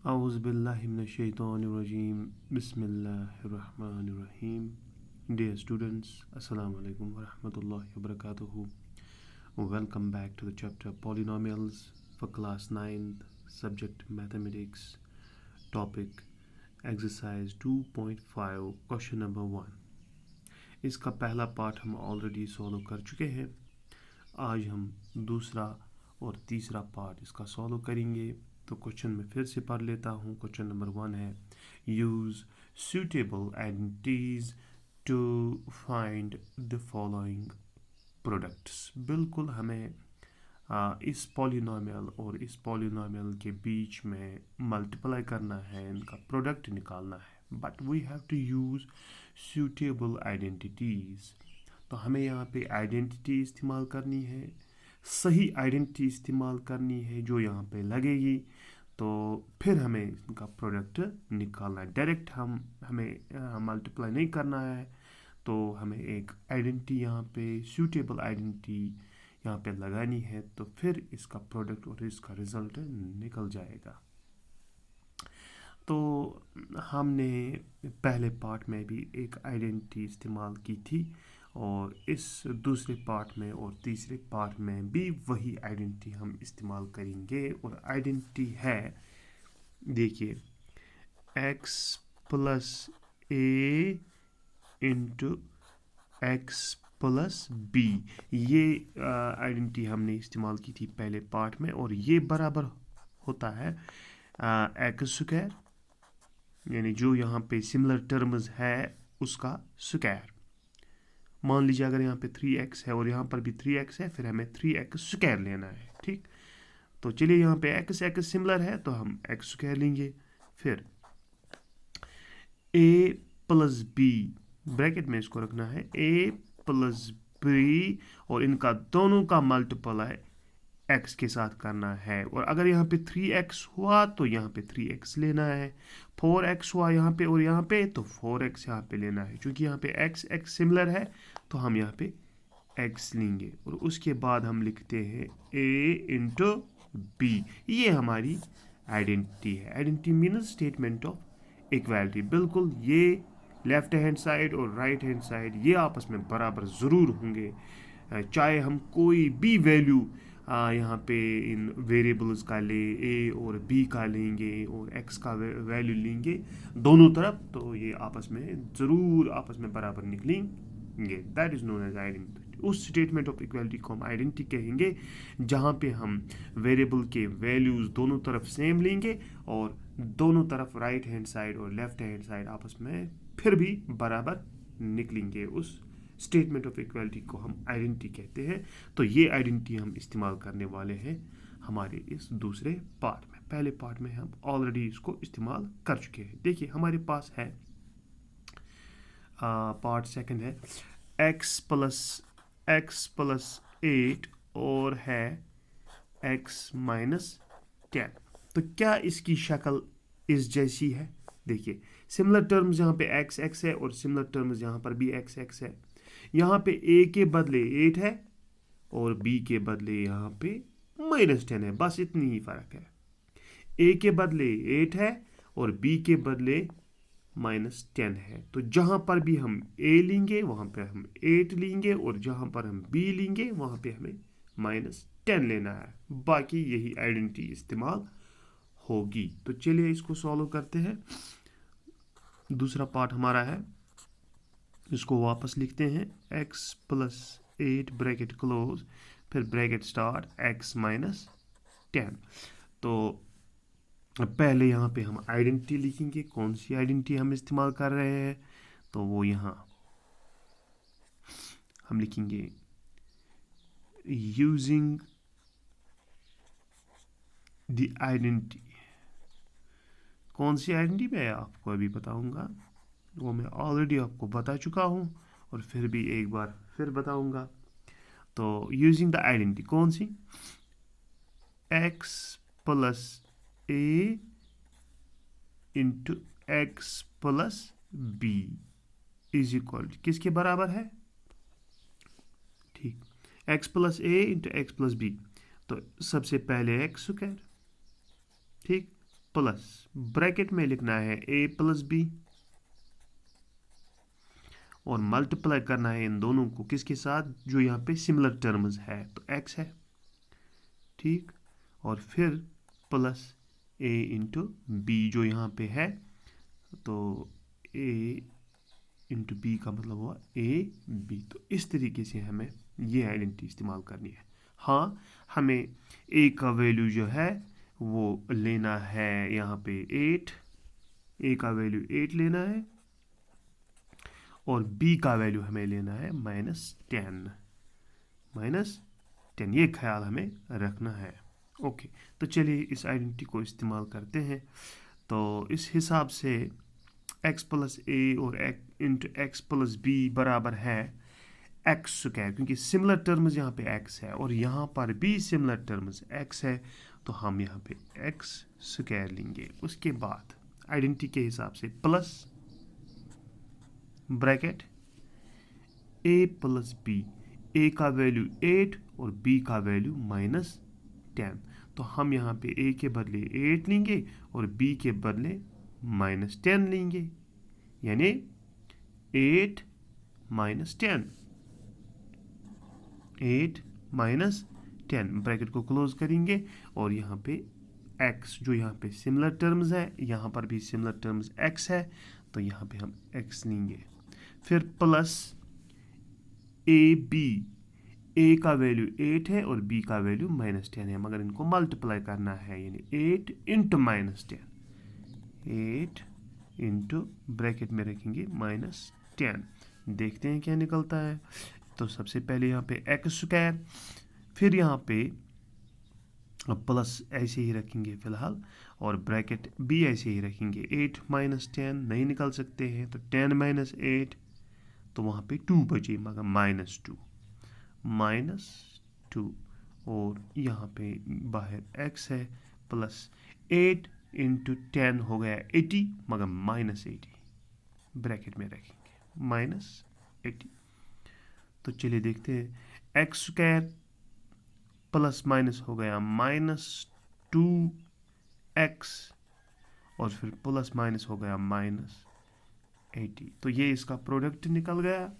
Auzubillahiminash-shaytanir-rajim. Bismillahir-rahmanir-rahim. Dear students, Assalamu alaikum wa rahmatullahi wa barakatuhu. Welcome back to the chapter Polynomials for class 9th, subject Mathematics, topic Exercise 2.5, question number 1. इसका पहला part हम already solve कर चुके हैं. आज हम दूसरा और तीसरा पार्ट इसका सॉल्व करेंगे. तो क्वेश्चन में फिर से पढ़ लेता हूँ. क्वेश्चन नंबर 1 है, use suitable identities to find the following products. बिल्कुल हमें इस पॉलिनोमियल और इस पॉलिनोमियल के बीच में मल्टीप्लाई करना है, इनका प्रोडक्ट निकालना है. But we have to use suitable identities. तो हमें यहाँ पे आइडेंटिटी इस्तेमाल करनी है, सही आइडेंटिटी इस्तेमाल करनी है जो यहाँ पे लगेगी. तो फिर हमें इनका प्रोडक्ट निकालना है. डायरेक्ट हमें मल्टीप्लाई नहीं करना है. तो हमें एक आइडेंटिटी यहाँ पे सूटेबल आइडेंटिटी यहाँ पे लगानी है. तो फिर इसका प्रोडक्ट और इसका रिजल्ट निकल जाएगा. तो हमने पहले पार्ट में भी एक आइडेंटिटी इस्तेमाल की थी और इस दूसरे पार्ट में और तीसरे पार्ट में भी वही आइडेंटिटी हम इस्तेमाल करेंगे. और आइडेंटिटी है, देखिए, x plus a into x plus B. ये आइडेंटिटी हमने इस्तेमाल की थी पहले पार्ट में और ये बराबर होता है एक्स स्क्वायर, यानी जो यहाँ पे सिमिलर टर्म्स है उसका स्क्वायर. मान लीजिए अगर यहाँ पे 3x है और यहाँ पर भी 3x है, फिर हमें 3x स्क्वायर लेना है. ठीक, तो चलिए यहाँ पे x सिमिलर है तो हम x स्क्वायर लेंगे. फिर a प्लस बी, ब्रैकेट में इसको रखना है, a प्लस बी, और इनका दोनों का मल्टीप्लाई x के साथ करना है. और अगर यहाँ पे 3x हुआ तो यहाँ पे 3x लेना है. 4x हुआ यहाँ पे और यहाँ पे, तो 4x यहाँ पे लेना है. क्योंकि यहाँ पे x सिमिलर है तो हम यहाँ पे x लेंगे. और उसके बाद हम लिखते हैं a इंटू बी. ये हमारी आइडेंटिटी है. Identity means statement of equality. बिल्कुल ये लेफ्ट हैंड साइड और राइट हैंड साइड ये आपस में बराबर ज़रूर होंगे. चाहे हम कोई भी वैल्यू यहाँ पे इन वेरिएबल्स का ले, a और b का लेंगे और x का वैल्यू लेंगे दोनों तरफ, तो ये आपस में ज़रूर आपस में बराबर निकलेंगे. That is known as identity. उस स्टेटमेंट ऑफ इक्वालिटी को हम आइडेंटिटी कहेंगे जहाँ पे हम वेरिएबल के वैल्यूज़ दोनों तरफ सेम लेंगे और दोनों तरफ राइट हैंड साइड और लेफ्ट हैंड साइड आपस में फिर भी बराबर निकलेंगे. उस स्टेटमेंट ऑफ इक्वालिटी को हम आइडेंटिटी कहते हैं. तो ये आइडेंटिटी हम इस्तेमाल करने वाले हैं हमारे इस दूसरे पार्ट में. पहले पार्ट में हम ऑलरेडी इसको इस्तेमाल कर चुके हैं. देखिए हमारे पास है पार्ट सेकंड है x प्लस 8 और है x माइनस 10. तो क्या इसकी शक्ल इस जैसी है? देखिए सिमिलर टर्म्स यहाँ पे x है और सिमिलर टर्म्स यहाँ पर भी x है. यहाँ पे a के बदले 8 है और b के बदले यहाँ पे -10 है. बस इतनी ही फर्क है. a के बदले 8 है और b के बदले -10 है. तो जहाँ पर भी हम a लेंगे वहाँ पे हम 8 लेंगे और जहाँ पर हम b लेंगे वहाँ पे हमें -10 लेना है. बाकी यही आइडेंटिटी इस्तेमाल होगी. तो चलिए इसको सॉल्व करते हैं. दूसरा पार्ट हमारा है, इसको वापस लिखते हैं, x प्लस 8 ब्रैकेट क्लोज, फिर ब्रैकेट स्टार्ट x माइनस 10. तो पहले यहाँ पे हम आइडेंटिटी लिखेंगे. कौन सी आइडेंटिटी हम इस्तेमाल कर रहे हैं? तो वो यहाँ हम लिखेंगे यूजिंग द आइडेंटिटी. कौन सी आइडेंटिटी मैं आपको अभी बताऊंगा, वो मैं ऑलरेडी आपको बता चुका हूँ और फिर भी एक बार फिर बताऊंगा. तो यूजिंग द आइडेंटिटी कौन सी? x plus a into x plus b is equal किसके बराबर है? ठीक, x plus a into x plus b. तो सबसे पहले एक्स स्क्वायर, ठीक, प्लस ब्रैकेट में लिखना है a प्लस बी और मल्टीप्लाई करना है इन दोनों को किसके साथ, जो यहाँ पे सिमिलर टर्म्स है, तो x है, ठीक, और फिर प्लस a इंटू बी जो यहाँ पे है, तो a इंटू बी का मतलब हुआ a b। तो इस तरीके से हमें ये आइडेंटिटी इस्तेमाल करनी है। हाँ, हमें a का वैल्यू जो है वो लेना है यहाँ पे 8, a का वैल्यू 8 लेना है और b का वैल्यू हमें लेना है -10, ये ख्याल हमें रखना है। ओके, तो चलिए इस आइडेंटिटी को इस्तेमाल करते हैं। तो इस हिसाब से x प्लस ए और इंटू एक्स प्लस बी बराबर है एक्स स्क्वायर, क्योंकि सिमिलर टर्म्स यहाँ पे x है और यहाँ पर भी सिमिलर टर्म्स x है, तो हम यहाँ पे एक्स स्क्वायर लेंगे। उसके बाद आइडेंटिटी के हिसाब से plus bracket a plus b, a का वैल्यू 8 और b का वैल्यू -10, तो हम यहाँ पे a के बदले 8 लेंगे और b के बदले -10 लेंगे, यानी 8 -10 ब्रैकेट को क्लोज करेंगे और यहाँ पे x जो यहाँ पे सिमिलर टर्म्स है, यहाँ पर भी सिमिलर टर्म्स x है, तो यहाँ पे हम x लेंगे। फिर प्लस a का वैल्यू 8 है और b का वैल्यू -10 है, मगर इनको मल्टीप्लाई करना है, यानी 8 इंटू -10, 8 इंटू ब्रैकेट में रखेंगे -10, देखते हैं क्या निकलता है। तो सबसे पहले यहाँ पे एक्स स्क्वायर, फिर यहाँ पे प्लस ऐसे ही रखेंगे फिलहाल और ब्रैकेट भी ऐसे ही रखेंगे, 8 -10 नहीं निकल सकते हैं, तो 10 - 8, तो वहाँ पे 2 बचे, मगर -2 और यहाँ पे बाहर x है, प्लस 8 इंटू 10 हो गया 80, मगर -80 ब्रैकेट में रखेंगे, -80। तो चलिए देखते हैं, एक्स स्क्वायर प्लस माइनस हो गया -2x और फिर प्लस माइनस हो गया -80, तो ये इसका प्रोडक्ट निकल गया।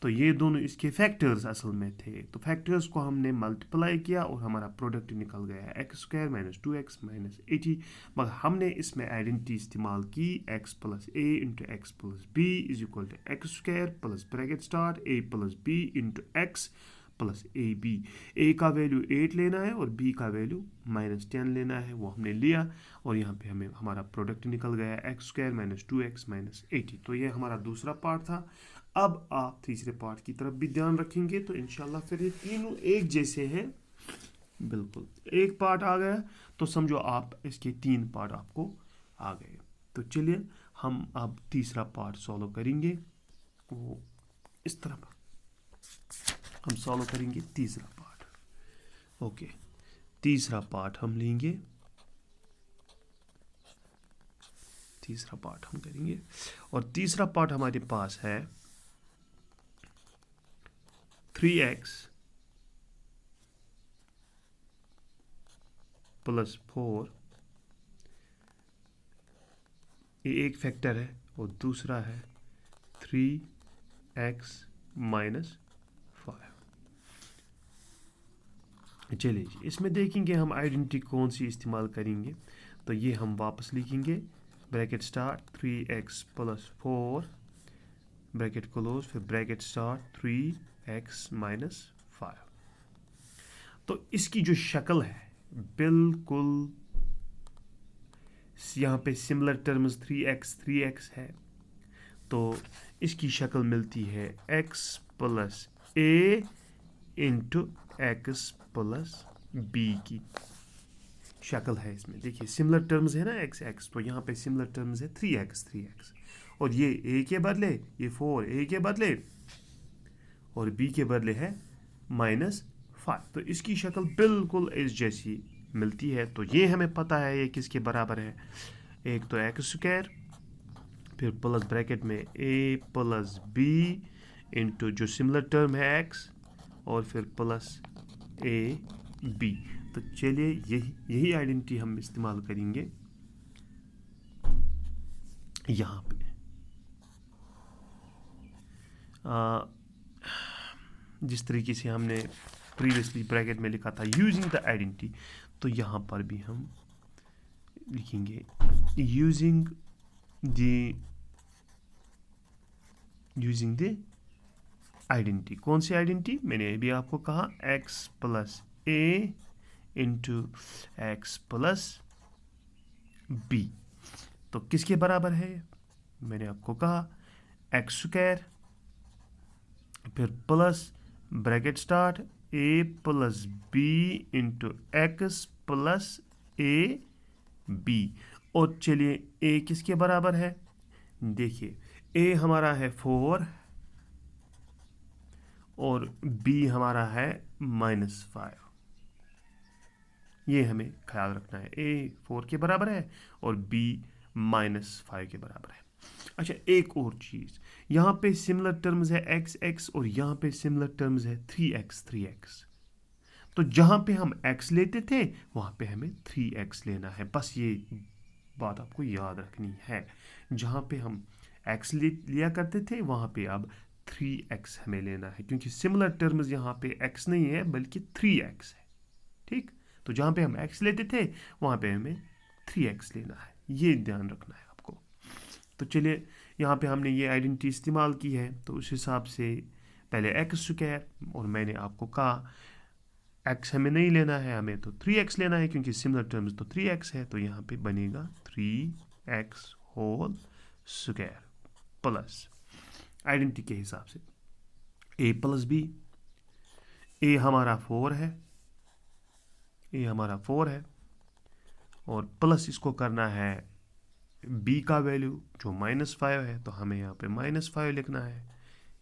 तो ये दोनों इसके फैक्टर्स असल में थे, तो फैक्टर्स को हमने मल्टीप्लाई किया और हमारा प्रोडक्ट निकल गया x स्क्वायर -2x -80, मगर हमने इसमें आइडेंटिटी इस्तेमाल की x plus a into x plus b is equal to x square plus bracket start a plus b into x plus a b. A का वैल्यू 8 लेना है और b का वैल्यू -10 लेना है, वो हमने लिया और यहाँ पे हमें हमारा प्रोडक्ट निकल गया x स्क्वायर -2x -80। तो ये हमारा दूसरा पार्ट था। अब आप तीसरे पार्ट की तरफ भी ध्यान रखेंगे तो इंशाल्लाह फिर ये तीनों एक जैसे हैं, बिल्कुल एक पार्ट आ गया तो समझो आप इसके 3 पार्ट आपको आ गए। तो चलिए हम अब तीसरा पार्ट सॉल्व करेंगे, वो इस तरफ हम सॉल्व करेंगे तीसरा पार्ट। ओके, तीसरा पार्ट हम लेंगे, तीसरा पार्ट हम करेंगे और तीसरा पार्ट हमारे पास है 3x प्लस 4, ये एक फैक्टर है और दूसरा है 3x माइनस 5। चलिए जी, इसमें देखेंगे हम आइडेंटिटी कौन सी इस्तेमाल करेंगे, तो ये हम वापस लिखेंगे, bracket start 3x plus 4 bracket close, फिर ब्रैकेट स्टार्ट 3x माइनस 5। तो इसकी जो शक्ल है बिल्कुल यहाँ पे सिमिलर टर्म्स 3x है, तो इसकी शक्ल मिलती है x plus a into x plus b की शक्ल है इसमें। देखिए सिमिलर टर्म्स है ना x, तो यहाँ पे सिमिलर टर्म्स है 3x और ये a के बदले ये 4a के बदले और b के बदले है -5, तो इसकी शक्ल बिल्कुल इस जैसी मिलती है। तो ये हमें पता है ये किसके बराबर है, एक तो एक्स स्क्वायर फिर प्लस ब्रैकेट में a प्लस b इंटू जो सिमिलर टर्म है x और फिर प्लस a b। तो चलिए यही आइडेंटिटी हम इस्तेमाल करेंगे यहाँ पे जिस तरीके से हमने प्रीवियसली ब्रैकेट में लिखा था यूजिंग द आइडेंटिटी, तो यहाँ पर भी हम लिखेंगे यूजिंग द आइडेंटिटी। कौन सी आइडेंटिटी? मैंने अभी आपको कहा x plus a into x plus b. तो किसके बराबर है? मैंने आपको कहा एक्स स्क्वायर फिर plus bracket start a plus b into x plus a b. और चलिए ए किसके बराबर है? देखिए ए हमारा है 4 और बी हमारा है -5। ये हमें ख्याल रखना है, ए 4 के बराबर है और बी -5 के बराबर है। अच्छा, एक और चीज़, यहाँ पे सिमिलर टर्म्स है x x और यहाँ पे सिमिलर टर्म्स है 3x। तो जहाँ पे हम x लेते थे वहाँ पे हमें 3x लेना है। बस ये बात आपको याद रखनी है, जहाँ पे हम x लिया करते थे वहाँ पे अब 3x हमें लेना है, क्योंकि सिमिलर टर्म्स यहाँ पे x नहीं है बल्कि 3x है। ठीक, तो जहाँ पे हम x लेते थे वहाँ पे हमें 3x लेना है, ये ध्यान रखना है आपको। तो चलिए यहाँ पे हमने ये आइडेंटिटी इस्तेमाल की है, तो उस हिसाब से पहले एक्स स्क्वायर, और मैंने आपको कहा x हमें नहीं लेना है, हमें तो 3x लेना है, क्योंकि सिमिलर टर्म्स तो 3x है। तो यहाँ पे बनेगा 3x whole square plus identity के हिसाब से a प्लस बी। a हमारा 4 है, a हमारा 4 है और प्लस इसको करना है b का वैल्यू जो -5 है, तो हमें यहाँ पे -5 लिखना है।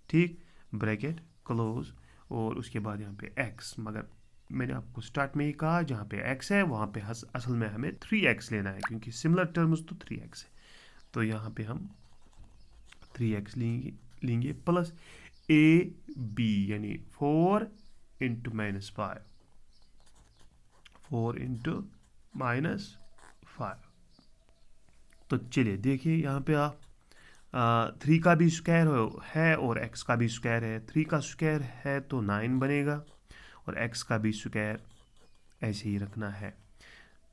ठीक, ब्रैकेट क्लोज और उसके बाद यहाँ पे x। मगर मैंने आपको स्टार्ट में ही कहा जहाँ पे x है वहाँ पे असल में हमें 3x लेना है, क्योंकि सिमिलर टर्म्स तो 3x है। तो यहाँ पे हम 3x लेंगे प्लस a b यानी 4 इंटू -5, 4 इंटू -5। तो चलिए देखिए यहाँ पे आप 3 का भी स्क्वायर है और x का भी स्क्वायर है। 3 का स्क्वायर है तो 9 बनेगा और x का भी स्क्वायर ऐसे ही रखना है।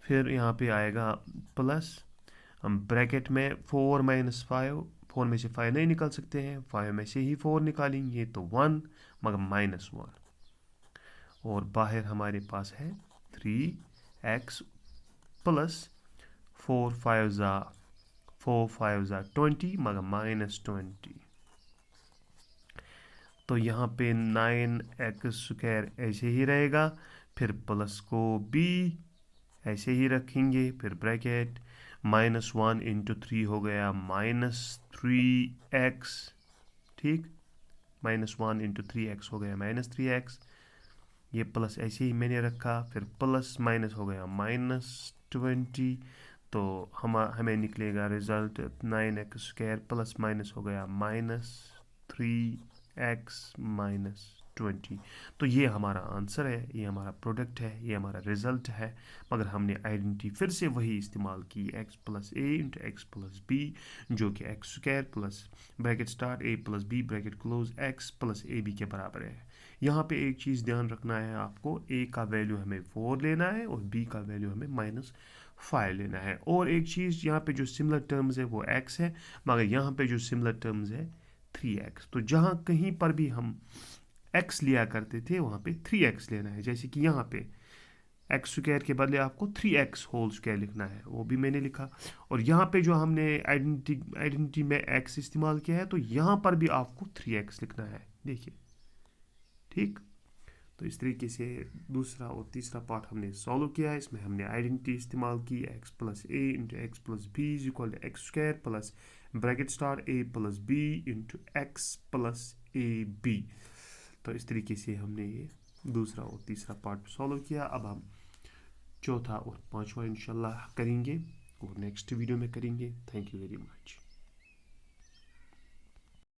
फिर यहाँ पे आएगा प्लस, हम ब्रैकेट में 4 - 5, 4 में से 5 नहीं निकाल सकते हैं, 5 में से ही 4 निकालेंगे तो 1 मगर -1, और बाहर हमारे पास है 3x प्लस 4 5 20 मगर -20। तो यहाँ पे 9x स्क्वायर ऐसे ही रहेगा, फिर प्लस को भी ऐसे ही रखेंगे, फिर ब्रैकेट -1 इंटू 3 हो गया -3x। ठीक, -1 इंटू 3x हो गया -3x। ये प्लस ऐसे ही मैंने रखा, फिर प्लस माइनस हो गया -20। तो हमें निकलेगा result 9x square plus minus हो गया -3x -20। तो ये हमारा आंसर है, ये हमारा प्रोडक्ट है, ये हमारा रिजल्ट है। मगर हमने आइडेंटिटी फिर से वही इस्तेमाल की, x plus a into x plus b, जो कि x square plus bracket start a plus b bracket close x plus a b के बराबर है। यहाँ पे एक चीज़ ध्यान रखना है आपको, a का वैल्यू हमें 4 लेना है और b का वैल्यू हमें -5 लेना है। और एक चीज़, यहाँ पे जो सिमिलर टर्म्स है वो x है, मगर यहाँ पे जो सिमिलर टर्म्स है 3x। तो जहाँ कहीं पर भी हम x लिया करते थे वहाँ पे 3x लेना है। जैसे कि यहाँ पे एक्स स्क्वायर के बदले आपको 3x होल स्क्वायर लिखना है, वो भी मैंने लिखा। और यहाँ पे जो हमने आइडेंटिटी में x इस्तेमाल किया है, तो यहाँ पर भी आपको 3x लिखना है। देखिए, ठीक। तो इस तरीके से दूसरा और तीसरा पार्ट हमने सॉल्व किया है। इसमें हमने आइडेंटिटी इस्तेमाल की, x plus a into x plus b is equal to x square plus bracket start a plus b into x plus a b. तो इस तरीके से हमने ये दूसरा और तीसरा पार्ट सॉल्व किया। अब हम चौथा और पांचवा इंशाल्लाह करेंगे और नेक्स्ट वीडियो में करेंगे। Thank you very much.